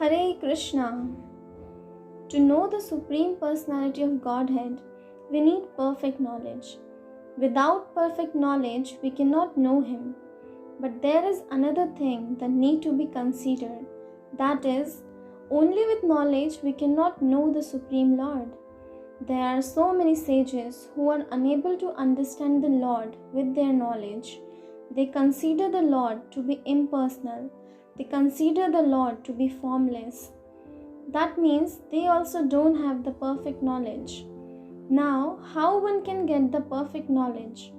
Hare Krishna. To know the Supreme Personality of Godhead, we need perfect knowledge. Without perfect knowledge, we cannot know Him. But there is another thing that need to be considered. That is, only with knowledge we cannot know the Supreme Lord. There are so many sages who are unable to understand the Lord with their knowledge. They consider the Lord to be impersonal. They consider the Lord to be formless. That means they also don't have the perfect knowledge. Now, how one can get the perfect knowledge?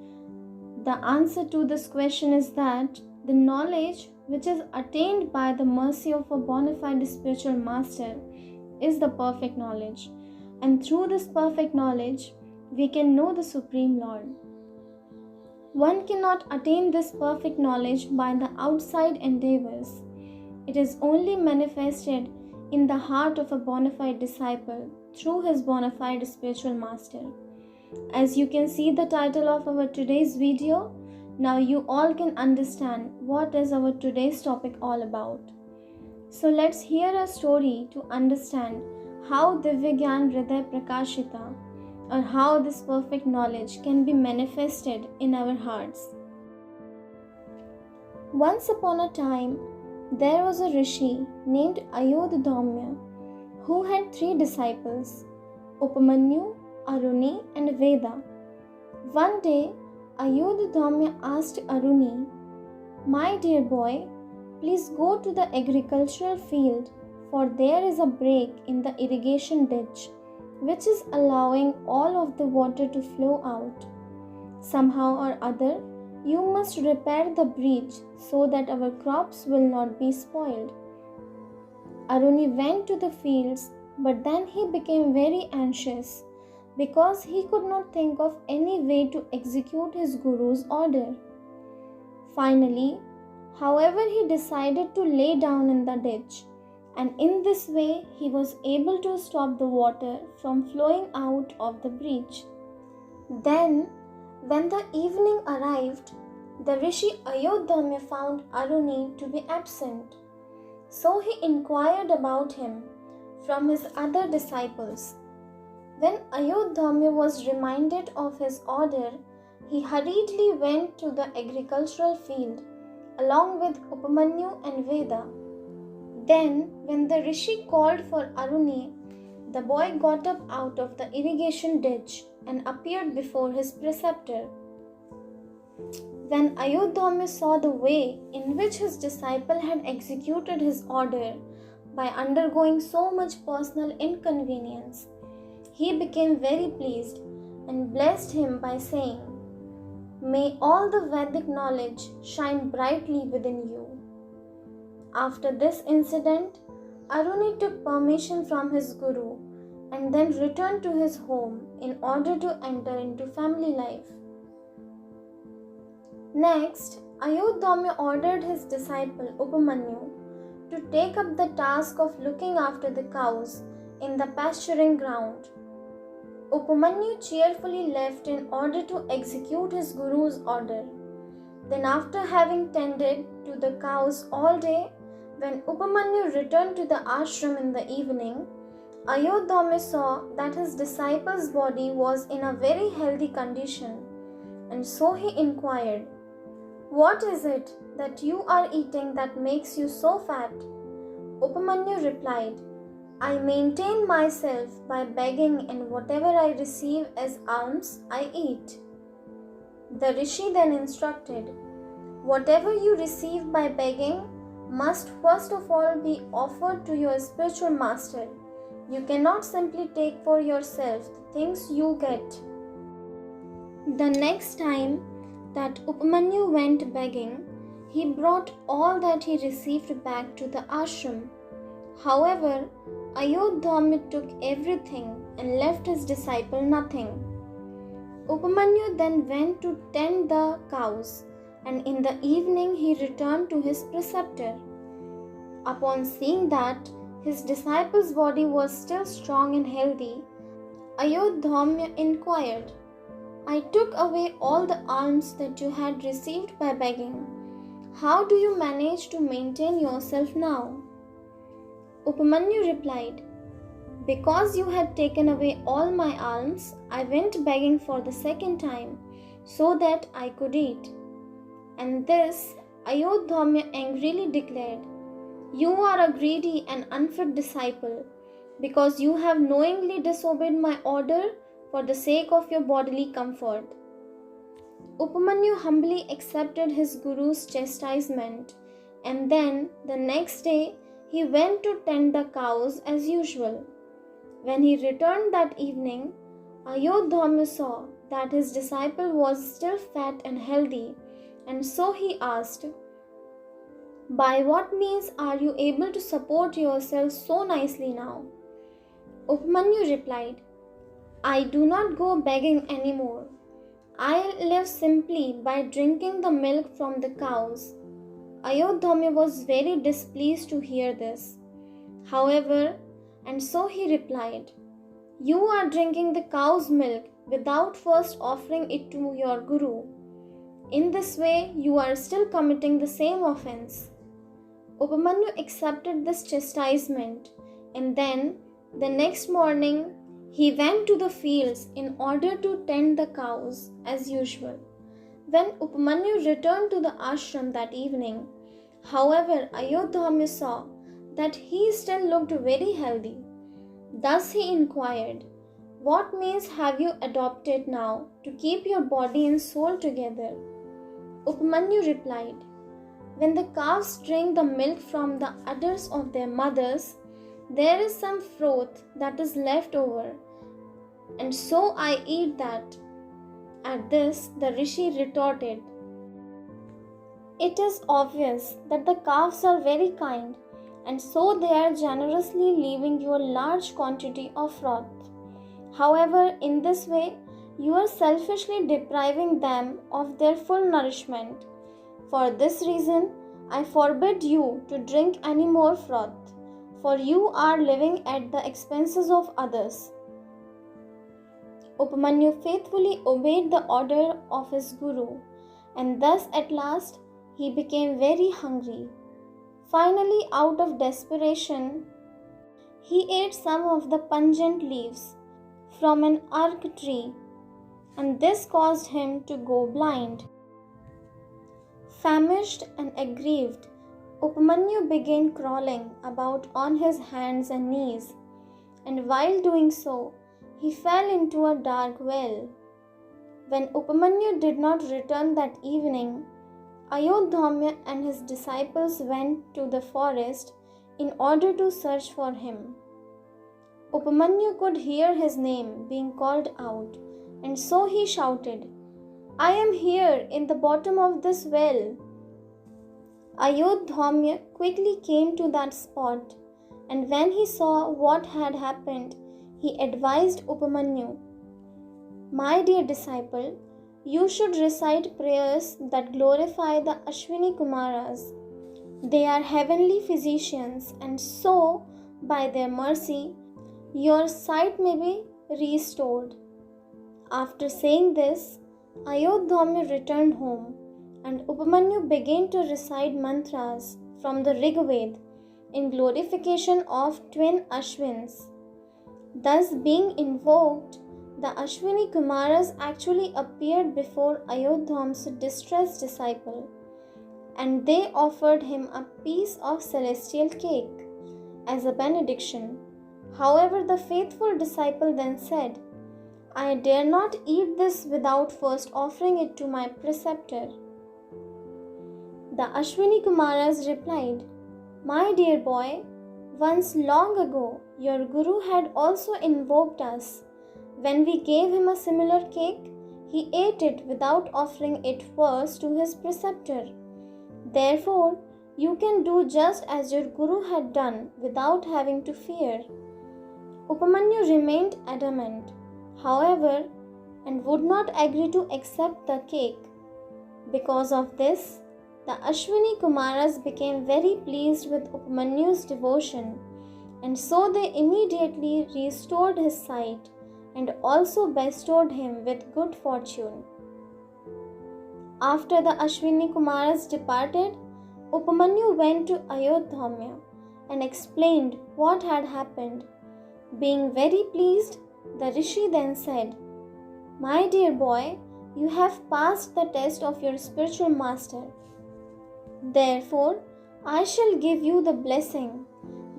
The answer to this question is that the knowledge which is attained by the mercy of a bona fide spiritual master is the perfect knowledge. And through this perfect knowledge, we can know the Supreme Lord. One cannot attain this perfect knowledge by the outside endeavors. It is only manifested in the heart of a bona fide disciple through his bona fide spiritual master. As you can see the title of our today's video, now you all can understand what is our today's topic all about. So let's hear a story to understand how Divya Gyan Hriday Prakashita, or how this perfect knowledge can be manifested in our hearts. Once upon a time, there was a rishi named Ayodhya who had 3 disciples, Upamanyu, Aruni and Veda. One day, Ayodhya asked Aruni, "My dear boy, please go to the agricultural field, for there is a break in the irrigation ditch, which is allowing all of the water to flow out. Somehow or other, you must repair the breach so that our crops will not be spoiled." Aruni went to the fields, but then he became very anxious because he could not think of any way to execute his guru's order. Finally, however, he decided to lay down in the ditch, and in this way he was able to stop the water from flowing out of the breach. Then, when the evening arrived, the rishi Ayodhya found Aruni to be absent. So he inquired about him from his other disciples. When Ayodhya was reminded of his order, he hurriedly went to the agricultural field along with Upamanyu and Veda. Then, when the rishi called for Aruni, the boy got up out of the irrigation ditch and appeared before his preceptor. When Ayodhya saw the way in which his disciple had executed his order by undergoing so much personal inconvenience, he became very pleased and blessed him by saying, "May all the Vedic knowledge shine brightly within you." After this incident, Aruni took permission from his guru and then returned to his home in order to enter into family life. Next, Ayodhya ordered his disciple Upamanyu to take up the task of looking after the cows in the pasturing ground. Upamanyu cheerfully left in order to execute his guru's order. Then, after having tended to the cows all day, when Upamanyu returned to the ashram in the evening, Ayodhya saw that his disciple's body was in a very healthy condition, and so he inquired, "What is it that you are eating that makes you so fat?" Upamanyu replied, "I maintain myself by begging, and whatever I receive as alms, I eat." The rishi then instructed, "Whatever you receive by begging must first of all be offered to your spiritual master. You cannot simply take for yourself the things you get." The next time that Upamanyu went begging, he brought all that he received back to the ashram. However, Ayodhya took everything and left his disciple nothing. Upamanyu then went to tend the cows, and in the evening he returned to his preceptor. Upon seeing that his disciple's body was still strong and healthy, Ayodhya inquired, "I took away all the alms that you had received by begging. How do you manage to maintain yourself now?" Upamanyu replied, "Because you had taken away all my alms, I went begging for the second time, so that I could eat." And this Ayodhya angrily declared, "You are a greedy and unfit disciple, because you have knowingly disobeyed my order for the sake of your bodily comfort." Upamanyu humbly accepted his guru's chastisement, and then the next day he went to tend the cows as usual. When he returned that evening, Ayodhya saw that his disciple was still fat and healthy, and so he asked, "By what means are you able to support yourself so nicely now?" Upamanyu replied, "I do not go begging anymore. I live simply by drinking the milk from the cows." Ayodhya was very displeased to hear this. However, and so he replied, "You are drinking the cow's milk without first offering it to your guru. In this way, you are still committing the same offense." Upamanyu accepted this chastisement, and then the next morning he went to the fields in order to tend the cows as usual. When Upamanyu returned to the ashram that evening, however, Ayodhya saw that he still looked very healthy. Thus he inquired, "What means have you adopted now to keep your body and soul together?" Upamanyu replied, "When the calves drink the milk from the udders of their mothers, there is some froth that is left over, and so I eat that." At this, the rishi retorted, "It is obvious that the calves are very kind, and so they are generously leaving you a large quantity of froth. However, in this way, you are selfishly depriving them of their full nourishment. For this reason, I forbid you to drink any more froth, for you are living at the expenses of others." Upamanyu faithfully obeyed the order of his guru, and thus at last he became very hungry. Finally, out of desperation, he ate some of the pungent leaves from an ark tree, and this caused him to go blind. Famished and aggrieved, Upamanyu began crawling about on his hands and knees, and while doing so, he fell into a dark well. When Upamanyu did not return that evening, Ayodhya and his disciples went to the forest in order to search for him. Upamanyu could hear his name being called out, and so he shouted, "I am here in the bottom of this well." Ayodhya quickly came to that spot, and when he saw what had happened, he advised Upamanyu, "My dear disciple, you should recite prayers that glorify the Ashwini Kumaras. They are heavenly physicians, and so, by their mercy, your sight may be restored." After saying this, Ayodhya returned home, and Upamanyu began to recite mantras from the Rig Veda in glorification of twin Ashwins. Thus, being invoked, the Ashwini Kumaras actually appeared before Ayodhya's distressed disciple, and they offered him a piece of celestial cake as a benediction. However, the faithful disciple then said, "I dare not eat this without first offering it to my preceptor." The Ashwini Kumaras replied, "My dear boy, once long ago your Guru had also invoked us. When we gave him a similar cake, he ate it without offering it first to his preceptor. Therefore, you can do just as your Guru had done without having to fear." Upamanyu remained adamant, however, and would not agree to accept the cake. Because of this, the Ashwini Kumaras became very pleased with Upamanyu's devotion, and so they immediately restored his sight and also bestowed him with good fortune. After the Ashwini Kumaras departed, Upamanyu went to Ayodhya and explained what had happened. Being very pleased, the Rishi then said, "My dear boy, you have passed the test of your spiritual master. Therefore, I shall give you the blessing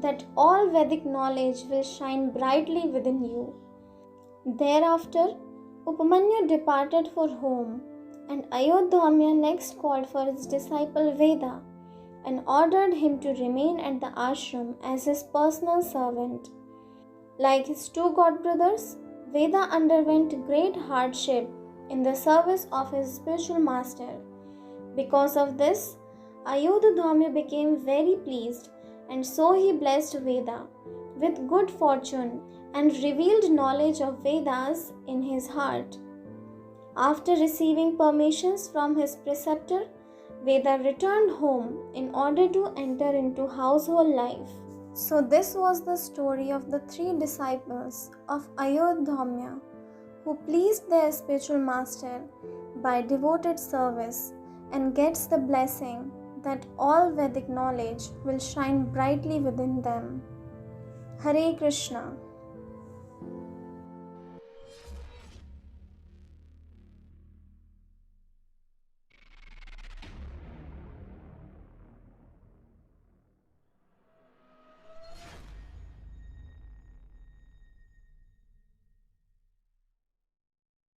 that all Vedic knowledge will shine brightly within you." Thereafter, Upamanyu departed for home, and Ayodhamya next called for his disciple Veda and ordered him to remain at the ashram as his personal servant. Like his two god brothers, Veda underwent great hardship in the service of his spiritual master. Because of this, Ayodhamya became very pleased, and so he blessed Veda with good fortune and revealed knowledge of Vedas in his heart. After receiving permissions from his preceptor, Veda returned home in order to enter into household life. So this was the story of the three disciples of Ayodhamya who pleased their spiritual master by devoted service and gets the blessing that all Vedic knowledge will shine brightly within them. Hare Krishna.